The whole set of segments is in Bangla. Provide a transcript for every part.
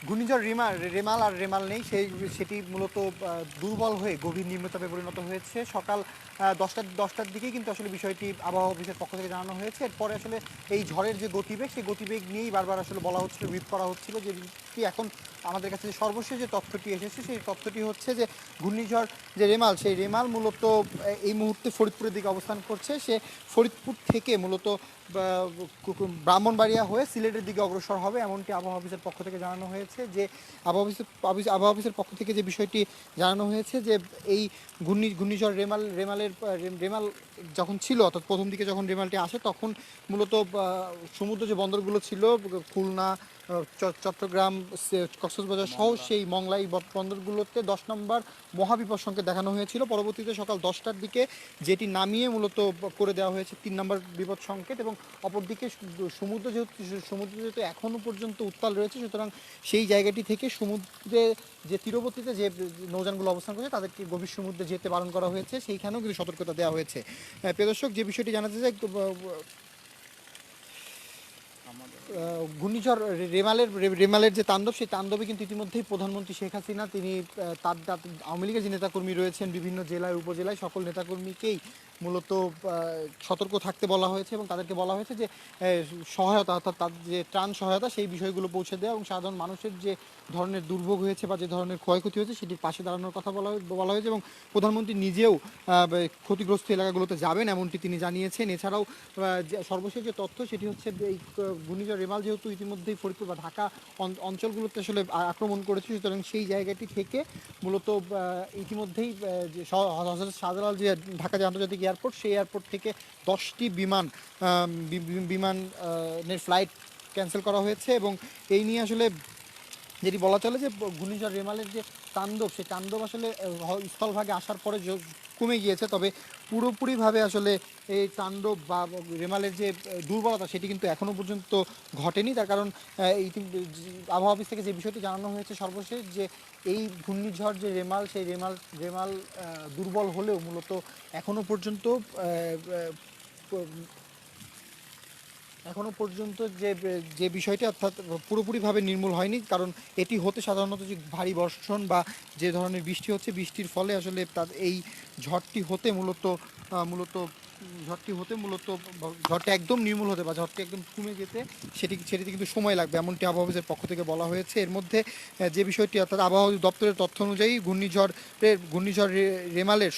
ঘূর্ণিঝড় রেমাল আর রেমাল নেই, সেটি মূলত দুর্বল হয়ে গভীর নিম্নচাপে পরিণত হয়েছে। সকাল 10টার দিকেই কিন্তু আসলে বিষয়টি আবহাওয়া অফিসের পক্ষ থেকে জানানো হয়েছে। এরপরে আসলে এই ঝড়ের যে গতিবেগ, সেই গতিবেগ নিয়েই বারবার আসলে বলা হচ্ছিল, ব্রিফ করা হচ্ছিল যে এখন আমাদের কাছে যে সর্বশেষ যে তথ্যটি এসেছে, সেই তথ্যটি হচ্ছে যে ঘূর্ণিঝড় যে রেমাল, সেই রেমাল মূলত এই মুহূর্তে ফরিদপুরের দিকে অবস্থান করছে। সে ফরিদপুর থেকে মূলত ব্রাহ্মণবাড়িয়া হয়ে সিলেটের দিকে অগ্রসর হবে, এমনটি আবহাওয়া অফিসের পক্ষ থেকে জানানো হয়েছে। যে আবহাওয়া অফিসের পক্ষ থেকে যে বিষয়টি জানানো হয়েছে যে এই ঘূর্ণিঝড় রেমাল যখন ছিল, অর্থাৎ প্রথম দিকে যখন রেমালটি আসে, তখন মূলত সমুদ্র যে বন্দরগুলো ছিল, খুলনা, চট্টগ্রাম, কক্সবাজার সহ সেই মংলাই বন্দরগুলোতে 10 নম্বর মহাবিপদ সংকেত দেখানো হয়েছিল। পরবর্তীতে সকাল 10টার দিকে যেটি নামিয়ে মূলত করে দেওয়া হয়েছে 3 নম্বর বিপদ সংকেত। এবং অপরদিকে সমুদ্র যেহেতু এখনও পর্যন্ত উত্তাল রয়েছে, সুতরাং সেই জায়গাটি থেকে সমুদ্রে যে তীরবর্তীতে যে নৌযানগুলো অবস্থান করছে তাদেরকে গভীর সমুদ্রে যেতে বারণ করা হয়েছে, সেইখানেও কিন্তু সতর্কতা দেওয়া হয়েছে। প্রিয় দর্শক, যে বিষয়টি জানাতে চাই, ঘূর্ণিঝড় রেমালের যে তাণ্ডব, সেই তাণ্ডবে কিন্তু ইতিমধ্যেই প্রধানমন্ত্রী শেখ হাসিনা তিনি তার আওয়ামী লীগের যে নেতাকর্মী রয়েছেন বিভিন্ন জেলায় উপজেলায়, সকল নেতাকর্মীকেই মূলত সতর্ক থাকতে বলা হয়েছে এবং তাদেরকে বলা হয়েছে যে সহায়তা, অর্থাৎ তার যে ত্রাণ সহায়তা, সেই বিষয়গুলো পৌঁছে দেওয়া এবং সাধারণ মানুষের যে ধরনের দুর্ভোগ হয়েছে বা যে ধরনের ক্ষয়ক্ষতি হয়েছে সেটির পাশে দাঁড়ানোর কথা বলা হয়েছে। এবং প্রধানমন্ত্রী নিজেও ক্ষতিগ্রস্ত এলাকাগুলোতে যাবেন, এমনটি তিনি জানিয়েছেন। এছাড়াও সর্বশেষ যে তথ্য, সেটি হচ্ছে এই ঘূর্ণিঝড় রেমাল যেহেতু ইতিমধ্যেই ফরিদপুর বা ঢাকা অঞ্চলগুলোতে আসলে আক্রমণ করেছে, সুতরাং সেই জায়গাটি থেকে মূলত ইতিমধ্যেই যে শাহজালাল যে ঢাকা যে আন্তর্জাতিক এয়ারপোর্ট, সেই এয়ারপোর্ট থেকে 10টি বিমানের ফ্লাইট ক্যান্সেল করা হয়েছে। এবং এই নিয়ে আসলে যেটি বলা চলে যে ঘূর্ণিঝড় রেমালের যে তাণ্ডব, সেই তাণ্ডব আসলে স্থলভাগে আসার পরে কমে গিয়েছে, তবে পুরোপুরিভাবে আসলে এই তাণ্ডব বা রেমালের যে দুর্বলতা, সেটি কিন্তু এখনও পর্যন্ত ঘটেনি। তার কারণ আবহাওয়া অফিস থেকে যে বিষয়টি জানানো হয়েছে সর্বশেষ, যে এই ঘূর্ণিঝড় যে রেমাল, সেই রেমাল দুর্বল হলেও মূলত এখনও পর্যন্ত যে বিষয়টি, অর্থাৎ পুরোপুরিভাবে নির্মূল হয়নি। কারণ এটি হতে সাধারণত যে ভারী বর্ষণ বা যে ধরনের বৃষ্টি হচ্ছে, বৃষ্টির ফলে আসলে এই ঝড়টি হতে মূলত মূলত ঝড়টা একদম নির্মূল হতে বা ঝড়টি একদম কমে যেতে সেটিতে কিন্তু সময় লাগবে, এমনটি আবহাওয়া অফিসের পক্ষ থেকে বলা হয়েছে। এর মধ্যে যে বিষয়টি, অর্থাৎ আবহাওয়া দপ্তরের তথ্য অনুযায়ী ঘূর্ণিঝড় রেমালের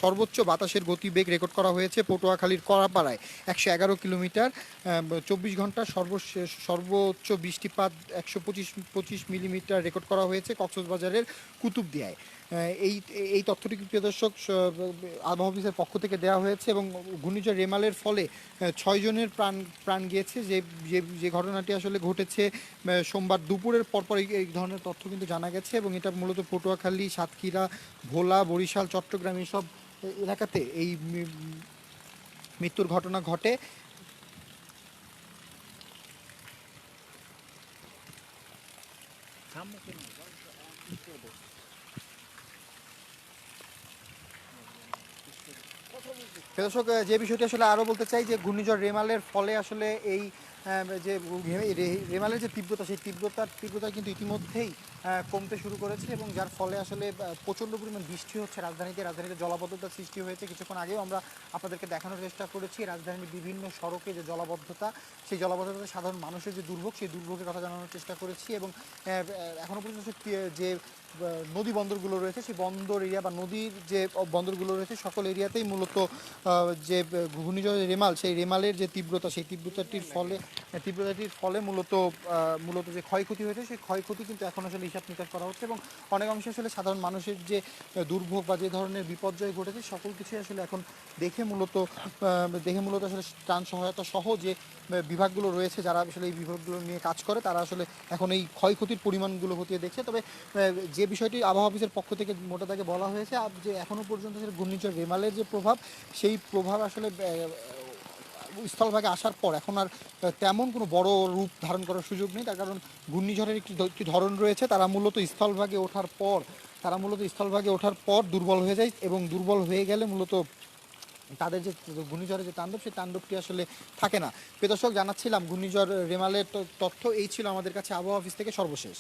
সর্বোচ্চ বাতাসের গতিবেগ রেকর্ড করা হয়েছে পটুয়াখালীর কড়াপাড়ায় 111 কিলোমিটার। 24 ঘন্টার সর্বোচ্চ বৃষ্টিপাত 125 মিলিমিটার রেকর্ড করা হয়েছে কক্সবাজারের কুতুবদিয়ায়। এই তথ্যটি প্রিয় দর্শক আবহাওয়া অফিসের পক্ষ থেকে দেওয়া হয়েছে। এবং ঘূর্ণিঝড় রেমালের ফলে 6 জনের প্রাণ গিয়েছে, যে ঘটনাটি আসলে ঘটেছে সোমবার দুপুরের পরপর এই ধরনের তথ্য কিন্তু জানা গেছে। এবং এটা মূলত পটুয়াখালী, সাতক্ষীরা, ভোলা, বরিশাল, চট্টগ্রাম এইসব এলাকাতে এই মৃত্যুর ঘটনা ঘটে। দর্শক, যে বিষয়টি আসলে আরও বলতে চাই, যে ঘূর্ণিঝড় রেমালের ফলে আসলে এই যে রেমালের যে তীব্রতা, সেই তীব্রতা কিন্তু ইতিমধ্যেই কমতে শুরু করেছে। এবং যার ফলে আসলে প্রচণ্ড পরিমাণ বৃষ্টি হচ্ছে রাজধানীতে জলাবদ্ধতার সৃষ্টি হয়েছে। কিছুক্ষণ আগেও আমরা আপনাদেরকে দেখানোর চেষ্টা করেছি রাজধানীর বিভিন্ন সড়কে যে জলাবদ্ধতা, সেই জলাবদ্ধতাতে সাধারণ মানুষের যে দুর্ভোগ, সেই দুর্ভোগের কথা জানানোর চেষ্টা করেছি। এবং এখনও পর্যন্ত যে নদী বন্দরগুলো রয়েছে, সেই বন্দর এরিয়া বা নদীর যে বন্দরগুলো রয়েছে, সকল এরিয়াতেই মূলত যে ঘূর্ণিঝড় রেমাল, সেই রেমালের যে তীব্রতা, সেই তীব্রতাটির ফলে মূলত যে ক্ষয়ক্ষতি হয়েছে, সেই ক্ষয়ক্ষতি কিন্তু এখন আসলে হিসাব নিকাশ করা হচ্ছে। এবং অনেক অংশে আসলে সাধারণ মানুষের যে দুর্ভোগ বা যে ধরনের বিপর্যয় ঘটেছে, সকল কিছুই আসলে এখন দেখে মূলত আসলে ত্রাণ সহায়তা সহ যে বিভাগগুলো রয়েছে, যারা আসলে এই বিভাগগুলো নিয়ে কাজ করে, তারা আসলে এখন এই ক্ষয়ক্ষতির পরিমাণগুলো খতিয়ে দেখছে। তবে যে বিষয়টি আবহাওয়া অফিসের পক্ষ থেকে মোটা দাগে বলা হয়েছে, যে এখনও পর্যন্ত আসলে ঘূর্ণিঝড় রেমালের যে প্রভাব, সেই প্রভাব আসলে স্থলভাগে আসার পর এখন আর তেমন কোনো বড় রূপ ধারণ করার সুযোগ নেই। তার কারণ ঘূর্ণিঝড়ের একটি ধরন রয়েছে, তারা মূলত স্থলভাগে ওঠার পর দুর্বল হয়ে যায়। এবং দুর্বল হয়ে গেলে মূলত তাদের যে ঘূর্ণিঝড়ের যে তাণ্ডব সেই তাণ্ডবটি আসলে থাকে না। প্রিয় দর্শক, জানাচ্ছিলাম ঘূর্ণিঝড় রেমালের তথ্য এই ছিল আমাদের কাছে আবহাওয়া অফিস থেকে সর্বশেষ।